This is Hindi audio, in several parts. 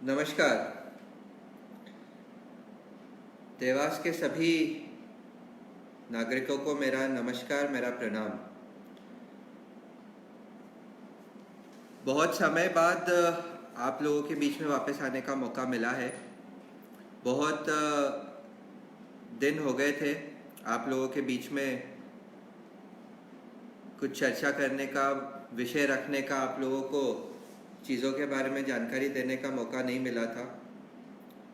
नमस्कार। देवास के सभी नागरिकों को मेरा नमस्कार, मेरा प्रणाम। बहुत समय बाद आप लोगों के बीच में वापस आने का मौका मिला है। बहुत दिन हो गए थे आप लोगों के बीच में कुछ चर्चा करने का, विषय रखने का, आप लोगों को चीज़ों के बारे में जानकारी देने का मौका नहीं मिला था।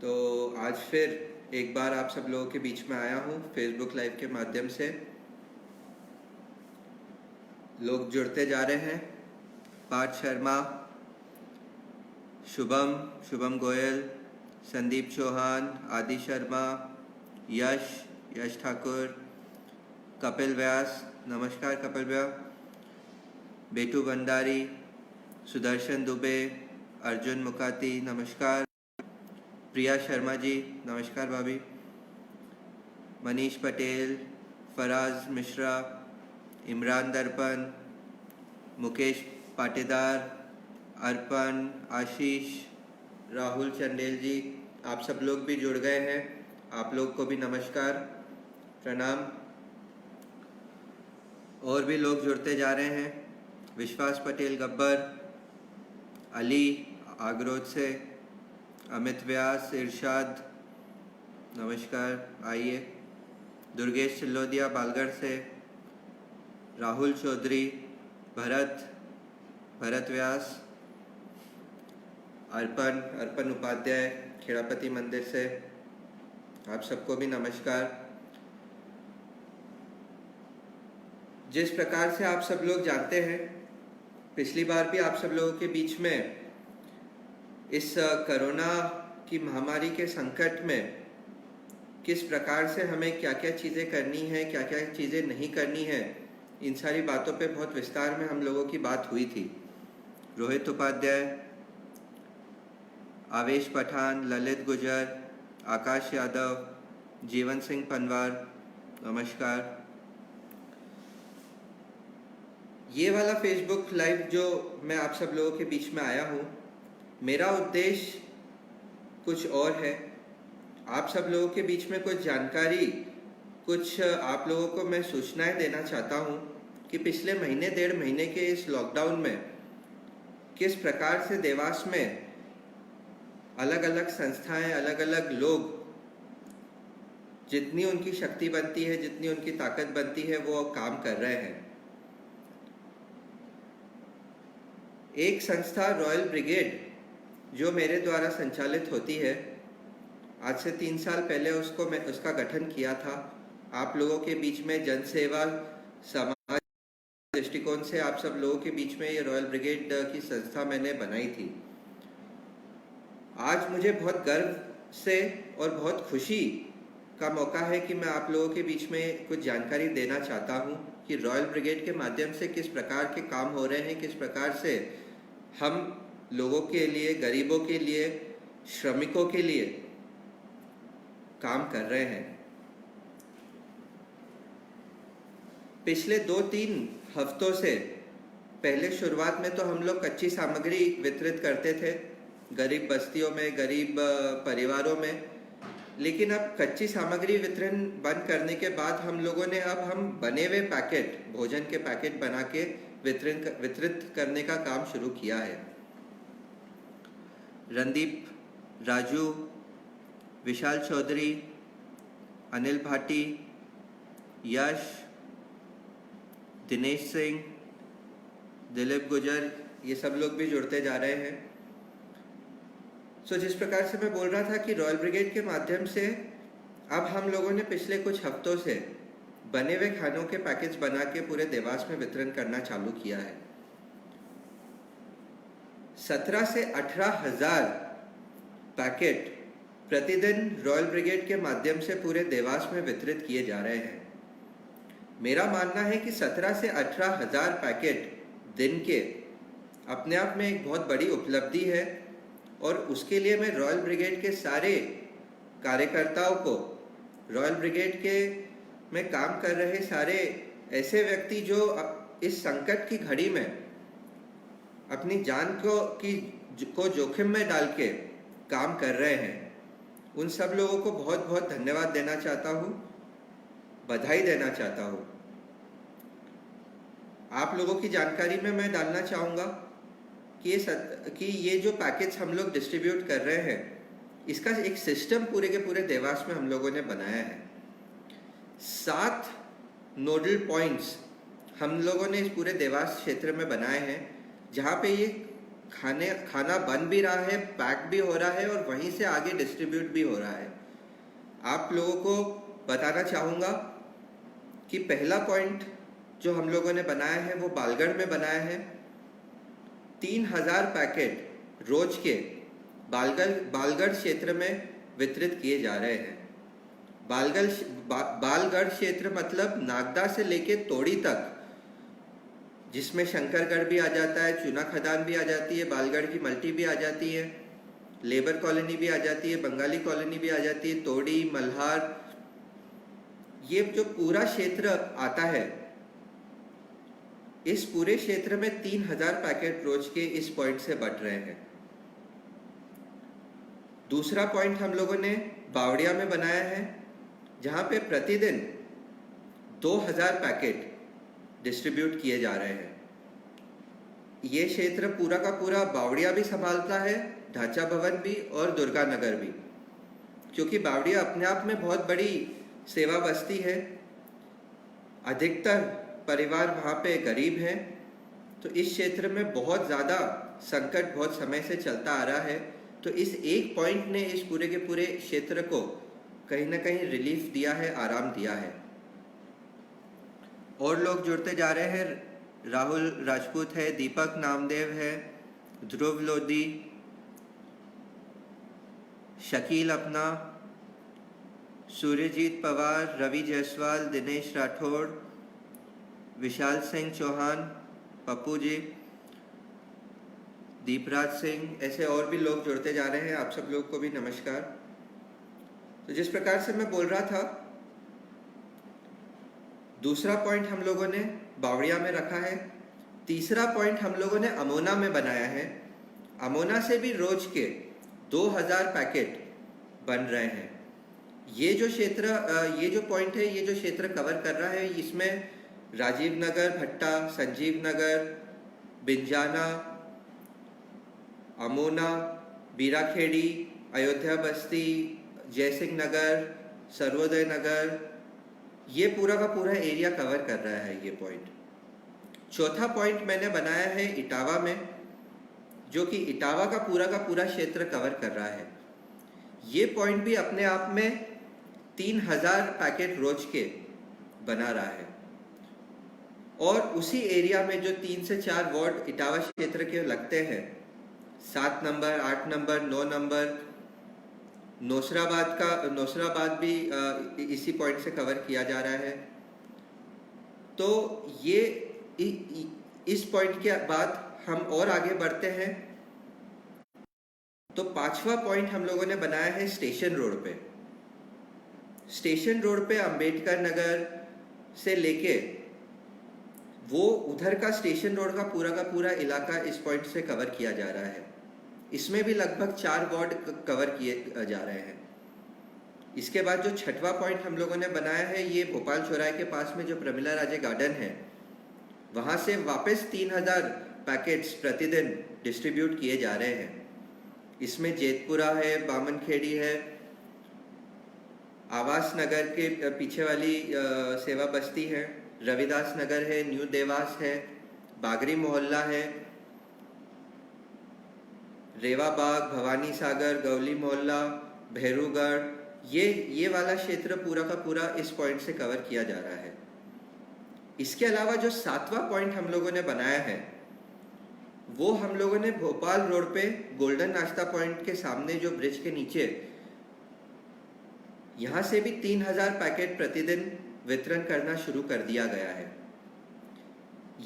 तो आज फिर एक बार आप सब लोगों के बीच में आया हूँ फेसबुक लाइव के माध्यम से। लोग जुड़ते जा रहे हैं। पार्थ शर्मा, शुभम गोयल, संदीप चौहान, आदि शर्मा, यश ठाकुर, कपिल व्यास, नमस्कार कपिल व्यास, बेटू भंडारी, सुदर्शन दुबे, अर्जुन मुकाती, नमस्कार, प्रिया शर्मा जी, नमस्कार भाभी, मनीष पटेल, फराज मिश्रा, इमरान दर्पण, मुकेश पाटीदार, अर्पण, आशीष, राहुल चंदेल जी, आप सब लोग भी जुड़ गए हैं। आप लोग को भी नमस्कार, प्रणाम। और भी लोग जुड़ते जा रहे हैं। विश्वास पटेल गब्बर, अली आगरोद से, अमित व्यास, इरशाद, नमस्कार, आइए। दुर्गेश चिल्लोदिया बालगढ़ से, राहुल चौधरी, भरत व्यास, अर्पण उपाध्याय खेड़ापति मंदिर से, आप सबको भी नमस्कार। जिस प्रकार से आप सब लोग जानते हैं, पिछली बार भी आप सब लोगों के बीच में इस कोरोना की महामारी के संकट में किस प्रकार से हमें क्या क्या चीज़ें करनी है, क्या क्या चीज़ें नहीं करनी है, इन सारी बातों पे बहुत विस्तार में हम लोगों की बात हुई थी। रोहित उपाध्याय, आवेश पठान, ललित गुजर, आकाश यादव, जीवन सिंह पनवार, नमस्कार। ये वाला फेसबुक लाइव जो मैं आप सब लोगों के बीच में आया हूँ, मेरा उद्देश्य कुछ और है। आप सब लोगों के बीच में कुछ जानकारी, कुछ आप लोगों को मैं सूचनाएं देना चाहता हूँ कि पिछले महीने 1.5 महीने के इस लॉकडाउन में किस प्रकार से देवास में अलग अलग संस्थाएं, अलग अलग लोग, जितनी उनकी शक्ति बनती है, जितनी उनकी ताकत बनती है, वो काम कर रहे हैं। एक संस्था रॉयल ब्रिगेड जो मेरे द्वारा संचालित होती है, आज से 3 साल पहले उसका गठन किया था। आप लोगों के बीच में जनसेवा, समाज दृष्टिकोण से आप सब लोगों के बीच में ये रॉयल ब्रिगेड की संस्था मैंने बनाई थी। आज मुझे बहुत गर्व से और बहुत खुशी का मौका है कि मैं आप लोगों के बीच में कुछ जानकारी देना चाहता हूँ कि रॉयल ब्रिगेड के माध्यम से किस प्रकार के काम हो रहे हैं, किस प्रकार से हम लोगों के लिए, गरीबों के लिए, श्रमिकों के लिए काम कर रहे हैं। पिछले 2-3 हफ्तों से पहले शुरुआत में तो हम लोग कच्ची सामग्री वितरित करते थे गरीब बस्तियों में, गरीब परिवारों में, लेकिन अब कच्ची सामग्री वितरण बंद करने के बाद हम लोगों ने हम बने हुए पैकेट, भोजन के पैकेट बना के वितरित करने का काम शुरू किया है। रणदीप, राजू, विशाल चौधरी, अनिल भाटी, यश, दिनेश सिंह, दिलीप गुजर, ये सब लोग भी जुड़ते जा रहे हैं। जिस प्रकार से मैं बोल रहा था कि रॉयल ब्रिगेड के माध्यम से अब हम लोगों ने पिछले कुछ हफ्तों से बने हुए खानों के पैकेज बना के पूरे देवास में वितरण करना चालू किया है। 17 से 18 हजार पैकेट प्रतिदिन रॉयल ब्रिगेड के माध्यम से पूरे देवास में वितरित किए जा रहे हैं। मेरा मानना है कि 17 से 18 हजार पैकेट दिन के अपने आप में एक बहुत बड़ी उपलब्धि है, और उसके लिए मैं रॉयल ब्रिगेड के सारे कार्यकर्ताओं को, रॉयल ब्रिगेड के में काम कर रहे सारे ऐसे व्यक्ति जो इस संकट की घड़ी में अपनी जान को जोखिम में डाल के काम कर रहे हैं, उन सब लोगों को बहुत बहुत धन्यवाद देना चाहता हूँ, बधाई देना चाहता हूँ। आप लोगों की जानकारी में मैं डालना चाहूँगा कि ये जो पैकेज हम लोग डिस्ट्रीब्यूट कर रहे हैं, इसका एक सिस्टम पूरे के पूरे देवास में हम लोगों ने बनाया है। 7 नोडल पॉइंट्स हम लोगों ने इस पूरे देवास क्षेत्र में बनाए हैं, जहाँ पे ये खाना बन भी रहा है, पैक भी हो रहा है और वहीं से आगे डिस्ट्रीब्यूट भी हो रहा है। आप लोगों को बताना चाहूँगा कि पहला पॉइंट जो हम लोगों ने बनाया है वो बालगढ़ में बनाया है। 3000 पैकेट रोज के बालगढ़ क्षेत्र में वितरित किए जा रहे हैं। बालगढ़ क्षेत्र मतलब नागदा से लेके तोड़ी तक, जिसमें शंकरगढ़ भी आ जाता है, चूना खदान भी आ जाती है, बालगढ़ की मल्टी भी आ जाती है, लेबर कॉलोनी भी आ जाती है, बंगाली कॉलोनी भी आ जाती है, तोड़ी, मल्हार, ये जो पूरा क्षेत्र आता है, इस पूरे क्षेत्र में 3000 पैकेट रोज के इस पॉइंट से बट रहे हैं। दूसरा पॉइंट हम लोगों ने बावड़िया में बनाया है, जहां पे प्रतिदिन 2000 पैकेट डिस्ट्रीब्यूट किए जा रहे हैं। ये क्षेत्र पूरा का पूरा बावड़िया भी संभालता है, ढांचा भवन भी और दुर्गा नगर भी, क्योंकि बावड़िया अपने आप में बहुत बड़ी सेवा बस्ती है। अधिकतर परिवार वहाँ पे गरीब हैं, तो इस क्षेत्र में बहुत ज़्यादा संकट बहुत समय से चलता आ रहा है। तो इस एक पॉइंट ने इस पूरे के पूरे क्षेत्र को कहीं ना कहीं रिलीफ दिया है, आराम दिया है। और लोग जुड़ते जा रहे हैं। राहुल राजपूत है, दीपक नामदेव है, ध्रुव लोधी, शकील अपना, सूर्यजीत पवार, रवि जायसवाल, दिनेश राठौड़, विशाल सिंह चौहान, पप्पू जी, दीपराज सिंह, ऐसे और भी लोग जुड़ते जा रहे हैं। आप सब लोग को भी नमस्कार। तो जिस प्रकार से मैं बोल रहा था, दूसरा पॉइंट हम लोगों ने बावड़िया में रखा है। तीसरा पॉइंट हम लोगों ने अमोना में बनाया है। अमोना से भी रोज के 2000 पैकेट बन रहे हैं। ये जो पॉइंट है, ये जो क्षेत्र कवर कर रहा है, इसमें राजीव नगर, भट्टा, संजीव नगर, बिंजाना, अमोना, बीराखेड़ी, अयोध्या बस्ती, जयसिंह नगर, सर्वोदय नगर, ये पूरा का पूरा एरिया कवर कर रहा है ये पॉइंट। चौथा पॉइंट मैंने बनाया है इटावा में, जो कि इटावा का पूरा क्षेत्र कवर कर रहा है। ये पॉइंट भी अपने आप में 3000 पैकेट रोज के बना रहा है। और उसी एरिया में जो 3 से 4 वार्ड इटावा क्षेत्र के लगते हैं, 7 नंबर, 8 नंबर, 9 नंबर, नौसराबाद भी इसी पॉइंट से कवर किया जा रहा है। तो ये इस पॉइंट के बाद हम और आगे बढ़ते हैं। तो 5वां पॉइंट हम लोगों ने बनाया है स्टेशन रोड पे। स्टेशन रोड पे अंबेडकर नगर से लेके वो उधर का स्टेशन रोड का पूरा इलाका इस पॉइंट से कवर किया जा रहा है। इसमें भी लगभग 4 वार्ड कवर किए जा रहे हैं। इसके बाद जो 6वां पॉइंट हम लोगों ने बनाया है, ये भोपाल चौराहे के पास में जो प्रमिला राजे गार्डन है, वहाँ से वापस 3000 पैकेट्स प्रतिदिन डिस्ट्रीब्यूट किए जा रहे हैं। इसमें जेतपुरा है, बामनखेड़ी है, आवास नगर के पीछे वाली सेवा बस्ती है, रविदास नगर है, न्यू देवास है, बागरी मोहल्ला है, रेवा बाग, भवानी सागर, गौली मोहल्ला, भैरूगढ़, ये वाला क्षेत्र पूरा का पूरा इस पॉइंट से कवर किया जा रहा है। इसके अलावा जो 7वां पॉइंट हम लोगों ने बनाया है, वो हम लोगों ने भोपाल रोड पे गोल्डन नाश्ता पॉइंट के सामने जो ब्रिज के नीचे, यहाँ से भी 3000 पैकेट प्रतिदिन वितरण करना शुरू कर दिया गया है।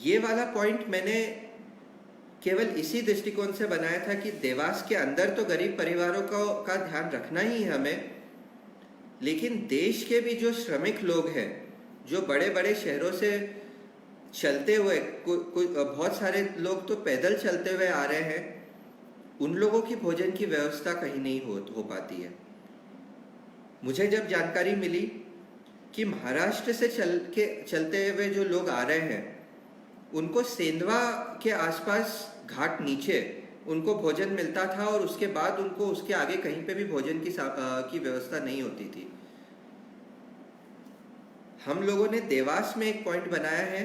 ये वाला पॉइंट मैंने केवल इसी दृष्टिकोण से बनाया था कि देवास के अंदर तो गरीब परिवारों का ध्यान रखना ही है हमें, लेकिन देश के भी जो श्रमिक लोग हैं, जो बड़े बड़े शहरों से चलते हुए, बहुत सारे लोग तो पैदल चलते हुए आ रहे हैं, उन लोगों की भोजन की व्यवस्था कहीं नहीं हो पाती है। मुझे जब जानकारी मिली कि महाराष्ट्र से चलते हुए जो लोग आ रहे हैं, उनको सेंधवा के आसपास घाट नीचे उनको भोजन मिलता था और उसके बाद उनको उसके आगे कहीं पे भी भोजन की व्यवस्था नहीं होती थी। हम लोगों ने देवास में एक पॉइंट बनाया है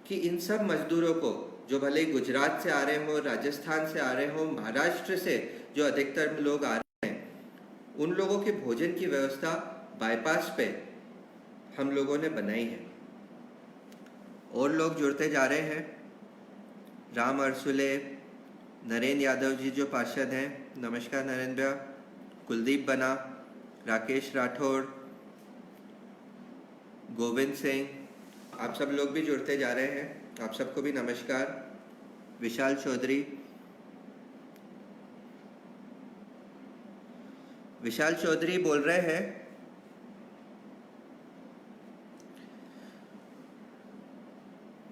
कि इन सब मजदूरों को, जो भले ही गुजरात से आ रहे हो, राजस्थान से आ रहे हो, महाराष्ट्र से जो अधिकतर लोग आ रहे हैं, उन लोगों के भोजन की व्यवस्था बाईपास पे हम लोगों ने बनाई है। और लोग जुड़ते जा रहे हैं। राम अरसुले, नरेंद्र यादव जी जो पार्षद हैं, नमस्कार नरेंद्र भैया, कुलदीप बना, राकेश राठौड़, गोविंद सिंह, आप सब लोग भी जुड़ते जा रहे हैं। आप सबको भी नमस्कार। विशाल चौधरी बोल रहे हैं,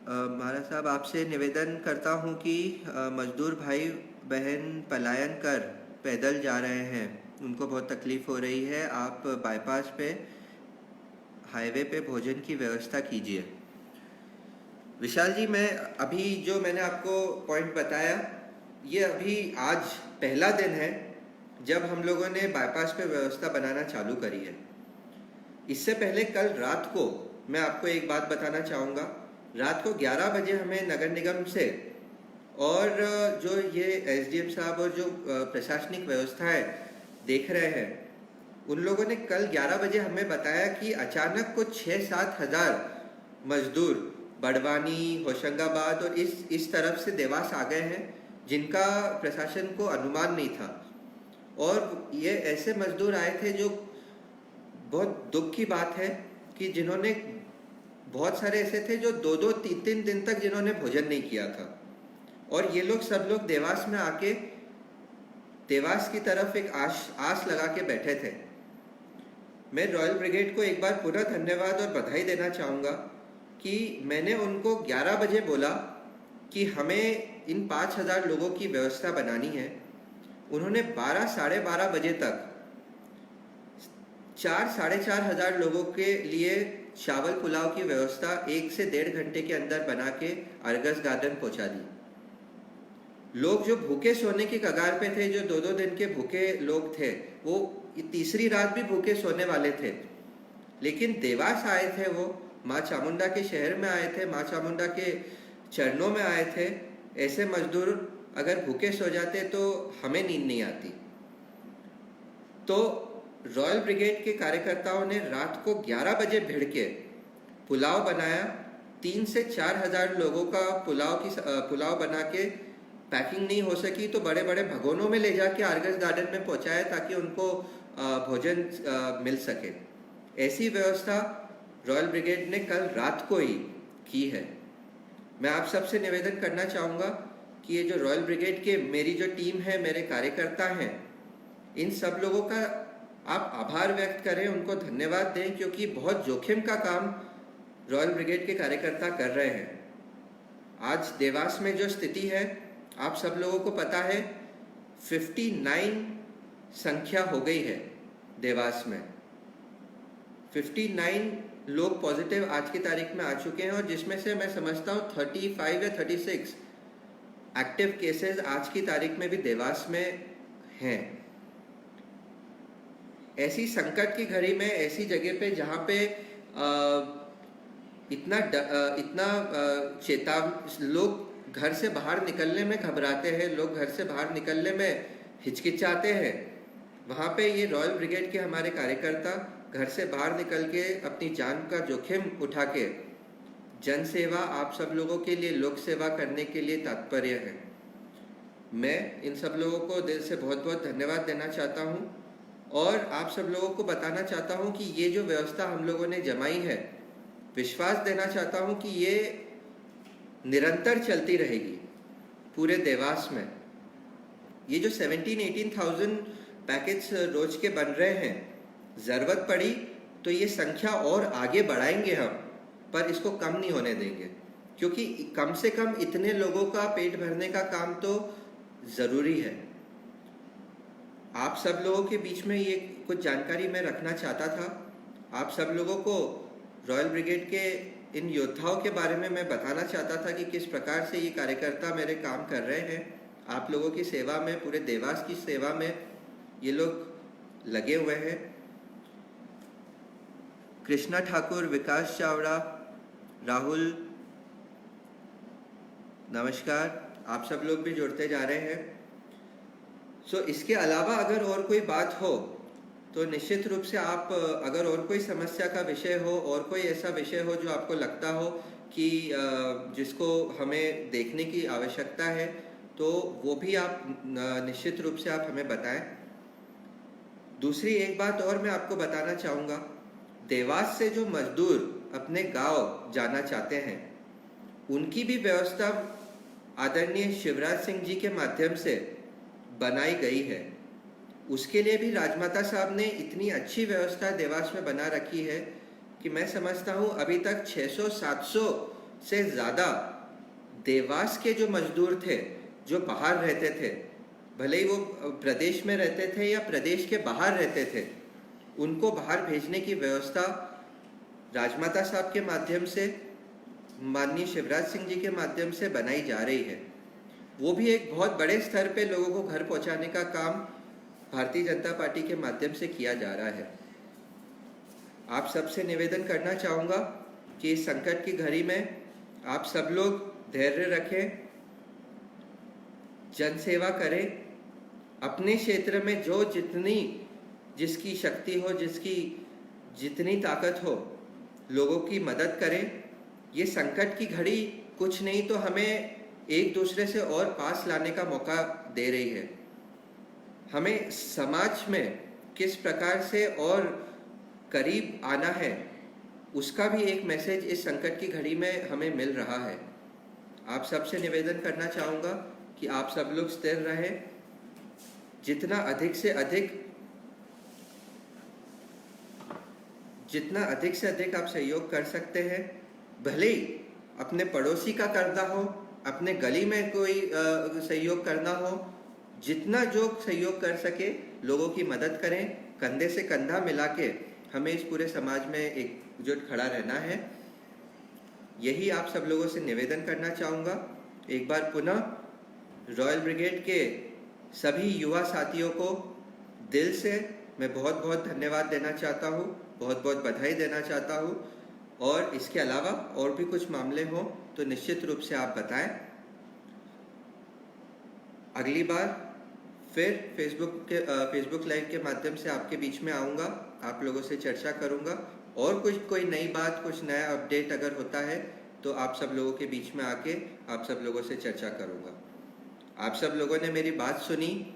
महाराज साहब आपसे निवेदन करता हूं कि मजदूर भाई बहन पलायन कर पैदल जा रहे हैं, उनको बहुत तकलीफ हो रही है, आप बाईपास पे हाईवे पे भोजन की व्यवस्था कीजिए। विशाल जी, मैं अभी जो मैंने आपको पॉइंट बताया, ये अभी आज पहला दिन है जब हम लोगों ने बाईपास पे व्यवस्था बनाना चालू करी है। इससे पहले कल रात को मैं आपको एक बात बताना चाहूँगा। रात को 11 बजे हमें नगर निगम से और जो ये एसडीएम साहब और जो प्रशासनिक व्यवस्थाएं देख रहे हैं, उन लोगों ने कल 11 बजे हमें बताया कि अचानक कुछ 6-7 हज़ार मजदूर बड़वानी, होशंगाबाद और इस तरफ से देवास आ गए हैं, जिनका प्रशासन को अनुमान नहीं था। और ये ऐसे मजदूर आए थे जो बहुत दुख की बात है कि जिन्होंने, बहुत सारे ऐसे थे जो 2-2, 3-3 दिन तक जिन्होंने भोजन नहीं किया था। और ये लोग सब लोग देवास में आके देवास की तरफ एक आस लगा के बैठे थे। मैं रॉयल ब्रिगेड को एक बार पुनः धन्यवाद और बधाई देना चाहूँगा कि मैंने उनको 11 बजे बोला कि हमें इन 5,000 लोगों की व्यवस्था बनानी है। उन्होंने 12, साढ़े 12 बजे तक 4-4.5 हज़ार लोगों के लिए चावल पुलाव की व्यवस्था 1 से 1.5 घंटे के अंदर बना के अर्गस गार्डन पहुंचा दी। लोग जो भूखे सोने की कगार पे थे, जो 2-2 दिन के भूखे लोग थे, वो तीसरी रात भी भूखे सोने वाले थे, लेकिन देवास आए थे, वो माँ चामुंडा के शहर में आए थे, माँ चामुंडा के चरणों में आए थे। ऐसे मजदूर अगर भूखे सो जाते तो हमें नींद नहीं आती। तो रॉयल ब्रिगेड के कार्यकर्ताओं ने रात को 11 बजे भिड़ के पुलाव बनाया। 3 से 4 हज़ार लोगों का पुलाव बना के पैकिंग नहीं हो सकी तो बड़े बड़े भगोनों में ले जाके आर्गस गार्डन में पहुंचाया ताकि उनको भोजन मिल सके। ऐसी व्यवस्था रॉयल ब्रिगेड ने कल रात को ही की है। मैं आप सबसे निवेदन करना चाहूँगा कि ये जो रॉयल ब्रिगेड के मेरी जो टीम है, मेरे कार्यकर्ता हैं, इन सब लोगों का आप आभार व्यक्त करें, उनको धन्यवाद दें, क्योंकि बहुत जोखिम का काम रॉयल ब्रिगेड के कार्यकर्ता कर रहे हैं। आज देवास में जो स्थिति है आप सब लोगों को पता है, 59 संख्या हो गई है देवास में। 59 लोग पॉजिटिव आज की तारीख में आ चुके हैं और जिसमें से मैं समझता हूँ 35 या 36 एक्टिव केसेस आज की तारीख में भी देवास में हैं। ऐसी संकट की घड़ी में, ऐसी जगह पे जहाँ पे इतना लोग घर से बाहर निकलने में घबराते हैं, लोग घर से बाहर निकलने में हिचकिचाते हैं, वहाँ पे ये रॉयल ब्रिगेड के हमारे कार्यकर्ता घर से बाहर निकल के अपनी जान का जोखिम उठा के जन सेवा, आप सब लोगों के लिए लोक सेवा करने के लिए तत्पर है। मैं इन सब लोगों को दिल से बहुत बहुत धन्यवाद देना चाहता हूँ और आप सब लोगों को बताना चाहता हूँ कि ये जो व्यवस्था हम लोगों ने जमाई है, विश्वास देना चाहता हूँ कि ये निरंतर चलती रहेगी पूरे देवास में। ये जो 17-18,000 पैकेट्स रोज के बन रहे हैं, ज़रूरत पड़ी तो ये संख्या और आगे बढ़ाएंगे हम, पर इसको कम नहीं होने देंगे, क्योंकि कम से कम इतने लोगों का पेट भरने का काम तो ज़रूरी है। आप सब लोगों के बीच में ये कुछ जानकारी मैं रखना चाहता था। आप सब लोगों को रॉयल ब्रिगेड के इन योद्धाओं के बारे में मैं बताना चाहता था कि किस प्रकार से ये कार्यकर्ता मेरे काम कर रहे हैं। आप लोगों की सेवा में, पूरे देवास की सेवा में ये लोग लगे हुए हैं। कृष्णा ठाकुर, विकास चावड़ा, राहुल, नमस्कार। आप सब लोग भी जुड़ते जा रहे हैं। इसके अलावा अगर और कोई बात हो तो निश्चित रूप से आप, अगर और कोई समस्या का विषय हो और कोई ऐसा विषय हो जो आपको लगता हो कि जिसको हमें देखने की आवश्यकता है, तो वो भी आप निश्चित रूप से आप हमें बताएं। दूसरी एक बात और मैं आपको बताना चाहूँगा, देवास से जो मजदूर अपने गांव जाना चाहते हैं उनकी भी व्यवस्था आदरणीय शिवराज सिंह जी के माध्यम से बनाई गई है। उसके लिए भी राजमाता साहब ने इतनी अच्छी व्यवस्था देवास में बना रखी है कि मैं समझता हूँ अभी तक 600-700 से ज़्यादा देवास के जो मजदूर थे, जो बाहर रहते थे, भले ही वो प्रदेश में रहते थे या प्रदेश के बाहर रहते थे, उनको बाहर भेजने की व्यवस्था राजमाता साहब के माध्यम से, माननीय शिवराज सिंह जी के माध्यम से बनाई जा रही है। वो भी एक बहुत बड़े स्तर पे लोगों को घर पहुंचाने का काम भारतीय जनता पार्टी के माध्यम से किया जा रहा है। आप सबसे निवेदन करना चाहूँगा कि इस संकट की घड़ी में आप सब लोग धैर्य रखें, जनसेवा करें, अपने क्षेत्र में जो जिसकी शक्ति हो, जिसकी जितनी ताकत हो, लोगों की मदद करें। ये संकट की घड़ी कुछ नहीं तो हमें एक दूसरे से और पास लाने का मौका दे रही है। हमें समाज में किस प्रकार से और करीब आना है, उसका भी एक मैसेज इस संकट की घड़ी में हमें मिल रहा है। आप सबसे निवेदन करना चाहूँगा कि आप सब लोग स्थिर रहें, जितना अधिक से अधिक आप सहयोग कर सकते हैं, भले ही अपने पड़ोसी का करना हो, अपने गली में कोई सहयोग करना हो, जितना जो सहयोग कर सके लोगों की मदद करें। कंधे से कंधा मिला के हमें इस पूरे समाज में एकजुट खड़ा रहना है। यही आप सब लोगों से निवेदन करना चाहूँगा। एक बार पुनः रॉयल ब्रिगेड के सभी युवा साथियों को दिल से मैं बहुत बहुत धन्यवाद देना चाहता हूँ, बहुत बहुत बधाई देना चाहता हूँ। और इसके अलावा और भी कुछ मामले हों तो निश्चित रूप से आप बताएं। अगली बार फिर फेसबुक लाइव के माध्यम से आपके बीच में आऊँगा, आप लोगों से चर्चा करूँगा और कोई नई बात, कुछ नया अपडेट अगर होता है तो आप सब लोगों के बीच में आके आप सब लोगों से चर्चा करूँगा। आप सब लोगों ने मेरी बात सुनी,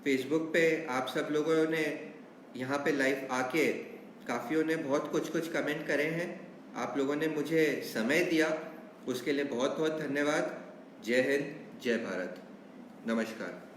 फेसबुक पे आप सब लोगों ने यहाँ पे लाइव आके काफ़ियों ने बहुत कुछ कमेंट करे हैं। आप लोगों ने मुझे समय दिया, उसके लिए बहुत बहुत धन्यवाद। जय हिंद, जय भारत, नमस्कार।